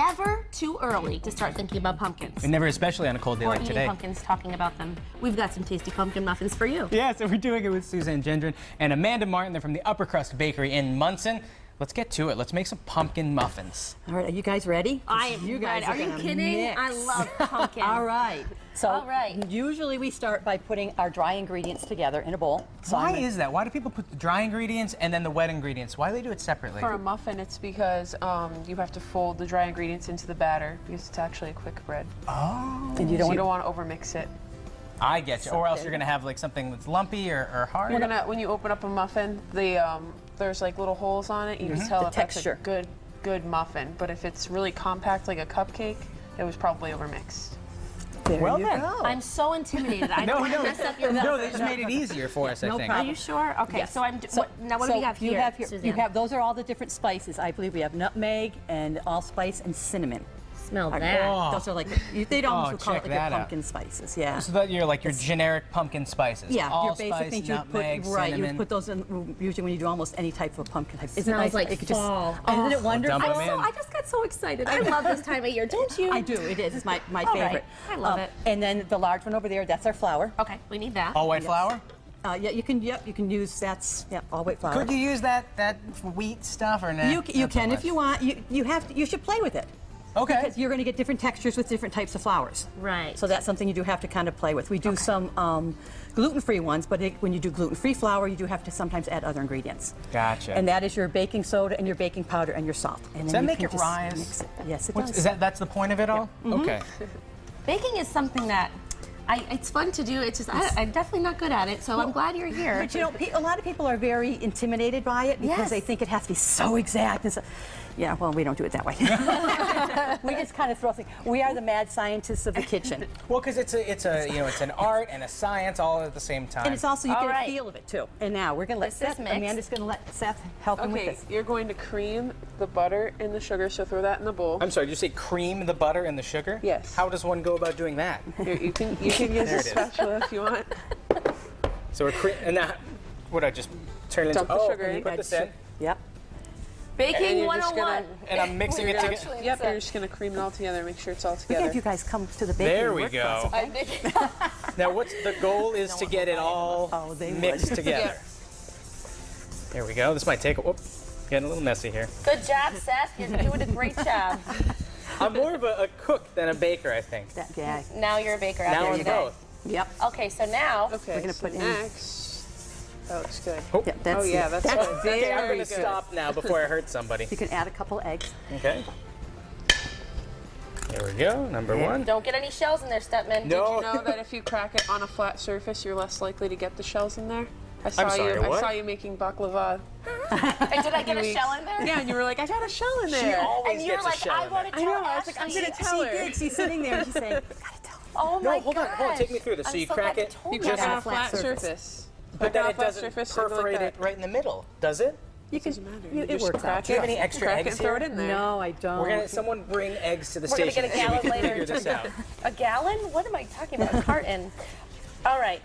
never too early to start thinking about pumpkins. And never, especially on a cold day Or like eating today. pumpkins, talking about them. We've got some tasty pumpkin muffins for you. Yeah, so we're doing it with Suzanne Gendron and Amanda Martin. They're from the Upper Crust Bakery in Munson. Let's get to it. Let's make some pumpkin muffins. All right, are you guys ready? I am You guys ready. Are you gonna kidding? mix. I love pumpkin. All right. So All right. usually we start by putting our dry ingredients together in a bowl. So Why is that? Why do people put the dry ingredients and then the wet ingredients? Why do they do it separately? For a muffin, it's because you have to fold the dry ingredients into the batter because it's actually a quick bread. Oh. And you So don't you don't want to overmix it. I get you. Or else you're going to have like something that's lumpy or hard. You're gonna, when you open up a muffin, there's like little holes on it. You can tell The if that's texture. a good muffin. But if it's really compact like a cupcake, it was probably overmixed. There Well you then. go. I'm so intimidated. I don't want to mess up your No, muffin. they just made it easier for us, I No think. problem. Are you sure? Okay, Yes. so now what do we have here, You Suzanne? have those are all the different spices. I believe we have nutmeg and allspice and cinnamon. Smell that. Oh. Those are like they'd almost Oh, would call it check like your that out. pumpkin spices. Yeah. So that you're like your generic pumpkin spices. Yeah, your Allspice, basic things you would put nutmeg, right. You cinnamon. would put those in usually when you do almost any type of pumpkin. Isn't it Smells nice? like It could just- fall. Isn't it wonderful? dump 'em in. I just got so excited. I love this time of year, don't you? I do. It is. It's my All right. favorite. I love it. And then the large one over there, that's our flour. Okay, we need that. All white flour? Yeah, you can. Yep, you can use all white flour. Could you use that wheat stuff or not? You can if you want. You should play with it. Okay. Because you're going to get different textures with different types of flours. Right. So that's something you do have to kind of play with. We do some gluten-free ones, but when you do gluten-free flour, you do have to sometimes add other ingredients. Gotcha. And that is your baking soda and your baking powder and your salt. And Does then that you make can it just rise? mix it. Yes, it What's, does. is that's the point of it all? Okay. Baking is something that it's fun to do. It's just I'm definitely not good at it, so I'm glad you're here. But you know, a lot of people are very intimidated by it because Yes. they think it has to be so exact. And so, yeah, well, we don't do it that way. We just kind of throw things. We are the mad scientists of the kitchen. Well, because it's an art and a science all at the same time. And it's also, you All get right. a feel of it, too. And now, we're going to let This is Seth, mixed. Amanda's going to let Seth help him with Okay, this. you're going to cream the butter and the sugar, so throw that in the bowl. I'm sorry, did you say cream the butter and the sugar? Yes. How does one go about doing that? Here, you can use There a it is. spatula if you want. So we're and now, would I just turn it into? Dump the sugar and you in. put this in, Yep. And Baking you're just 101. and I'm mixing it together. Yep, you're just going to cream it all together, make sure it's all We can together. have you guys come to the bakery There and we work for us, go. okay? Now, what's the goal is to get it all Oh, they would. mixed together. There we go. This might take getting a little messy here. Good job, Seth. You're doing a great job. I'm more of a cook than a baker, I think. Yeah. Now you're a baker. Now after I'm today. both. Yep. Okay, so now Okay, We're gonna so put in- next. That looks good. Yeah, that's, Oh yeah, that's good. Okay, I'm Very going to good. stop now before I hurt somebody. You can add a couple eggs. Okay. There we go. Number one. don't get any shells in there, Stepman. No. You know that if you crack it on a flat surface, you're less likely to get the shells in there? I sorry, I what? saw you making baklava. And did I get a shell in there? Yeah, and you were like, I got a shell in She there. always And you're gets like, a shell I in want to there. tell I know, I was like, I'm Ashley. gonna tell her. She did. She's sitting there and she's saying, gotta tell her. Oh my No, hold on, gosh. take me through this. So I'm you so crack glad it, told You me crack it that. on a flat surface. surface. but then on a it flat doesn't surface, something like perforate that. it right in the middle, does it? You can, Doesn't matter. You it just works crack out. Do you have it, any extra crack eggs it, throw here? it in there. No, I don't. We're gonna someone bring eggs to the We're gonna station. get a gallon so we can later. figure this out. A gallon? What am I talking about? A carton. All right.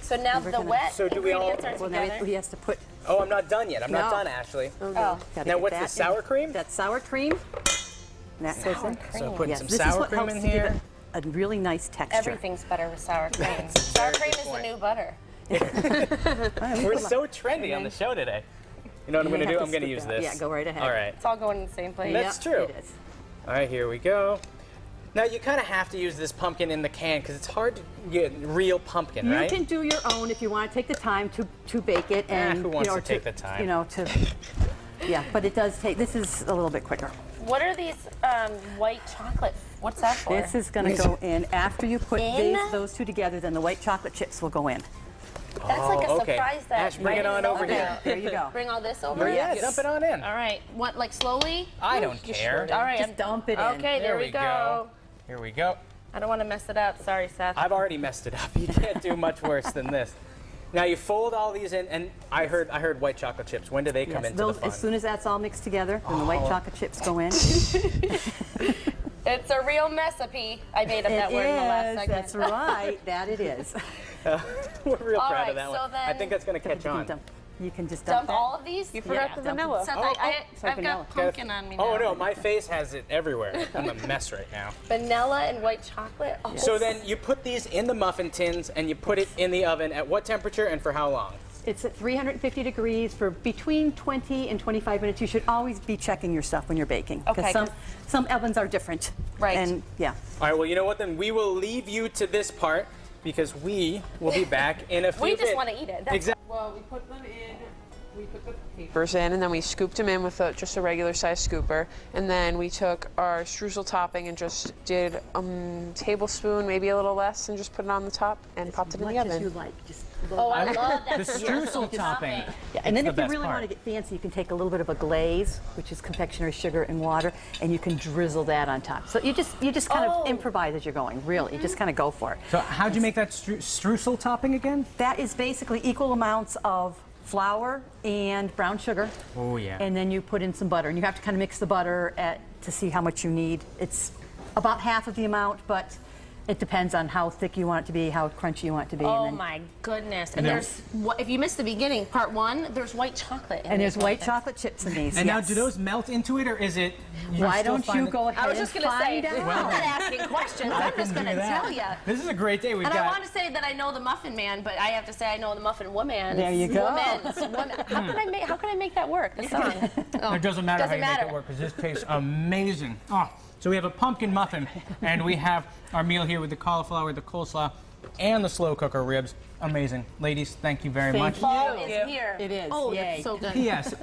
So now the gonna- wet So do we all- ingredients are Well, now together. he has to put. Oh, I'm not done yet. I'm not No. done, Ashley. Oh. Gotta Now, get what's that this, sour in. cream? That's sour cream. And that goes in. So putting Yes, some this is sour what cream helps in to give here. it a really nice texture. Everything's better with sour cream. Sour cream is the new butter. We're so trendy on the show today. You know what I'm You gonna have do? to I'm gonna scoop use it this. out. Yeah, go right ahead. All right. It's all going in the same place. That's Yep, true. It is. All right, here we go. Now you kind of have to use this pumpkin in the can because it's hard to get real pumpkin, right? You can do your own if you want to take the time to bake it, and who wants you know, to take the time? You know, yeah, but it does take. This is a little bit quicker. What are these white chocolate? What's that for? This is going to go in after you put In? those two together. Then the white chocolate chips will go in. That's like a Oh, okay. surprise that Ash, bring I it didn't on know over about. here. There you go. Bring all this over? Yeah, Yes. dump it on in. All right. What, like slowly? I don't care. All right. Just dump it in. Okay, there we go. Here we go. I don't want to mess it up. Sorry, Seth. I've already messed it up. You can't do much worse than this. Now you fold all these in, and I heard white chocolate chips. When do they come Yes, into those, the fun? as soon as that's all mixed together, then the white chocolate chips go in. It's a real recipe. I made up that It word in the last is, segment. that's right. That it is. We're real All proud right, of that so one. I then- think that's going to catch on. Dump. You can just Dump dump that. all of these? You forgot the vanilla. Seth, Oh, I've got pumpkin on me now. Oh no, my face has it everywhere. I'm a mess right now. Vanilla and white chocolate. Oh, So then you put these in the muffin tins and you put it in the oven at what temperature and for how long? It's at 350 degrees for between 20 and 25 minutes. You should always be checking your stuff when you're baking. Okay, Some ovens are different. Right. And yeah. All right, well, you know what? Then we will leave you to this part because we will be back in a few we bits. just want to eat it. That's Exactly. Well, we put them in. We put the papers in, and then we scooped them in with just a regular size scooper. And then we took our streusel topping and just did a tablespoon, maybe a little less, and just put it on the top and popped it in the Much as oven. you like. Just Oh, I love that. The streusel topping. Yeah, and then It's if the you best really part. want to get fancy, you can take a little bit of a glaze, which is confectionery sugar and water, and you can drizzle that on top. So you just kind of improvise as you're going. Really, you just kind of go for it. So how'd you make that streusel topping again? That is basically equal amounts of flour and brown sugar. Oh yeah. And then you put in some butter, and you have to kind of mix the butter to see how much you need. It's about half of the amount, but it depends on how thick you want it to be, how crunchy you want it to be. Oh and then, my goodness! And then- there's if you missed the beginning, part one, there's white chocolate. In and there's these white muffins. chocolate chips in these. And now, yes. do those melt into it, or is it? Why don't you go ahead I was just and gonna say, find I'm out? not asking questions. I'm just can do gonna that. tell you. This is a great day. We've And I got. want to say that I know the muffin man, but I have to say I know the muffin woman. There you go. How can I make that work? The song. Oh, It doesn't matter how doesn't you make matter. it work because this tastes amazing. Oh, so we have a pumpkin muffin, and we have our meal here with the cauliflower, the coleslaw, and the slow cooker ribs. Amazing, ladies. Thank you very much. you. Fall is here. It is. Oh, Yay. that's so good. P.S.